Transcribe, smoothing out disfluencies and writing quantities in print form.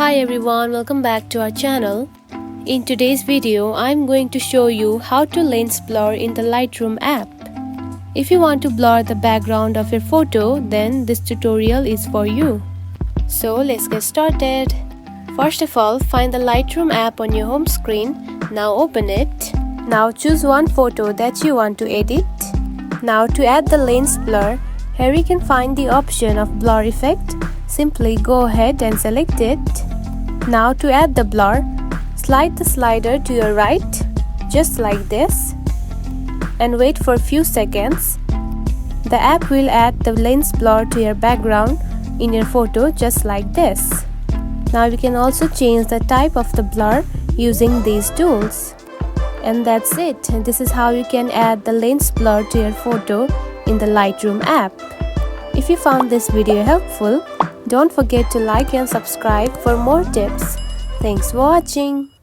Hi everyone, welcome back to our channel. In today's video, I'm going to show you how to lens blur in the Lightroom app. If you want to blur the background of your photo, then this tutorial is for you. So let's get started. First of all, find the Lightroom app on your home screen. Now open it. Now choose one photo that you want to edit. Now to add the lens blur, here you can find the option of blur effect. Simply go ahead and select it. Now to add the blur, slide the slider to your right, just like this, and wait for a few seconds. The app will add the lens blur to your background in your photo just like this. Now you can also change the type of the blur using these tools. And that's it. This is how you can add the lens blur to your photo in the Lightroom app. If you found this video helpful, don't forget to like and subscribe for more tips. Thanks for watching.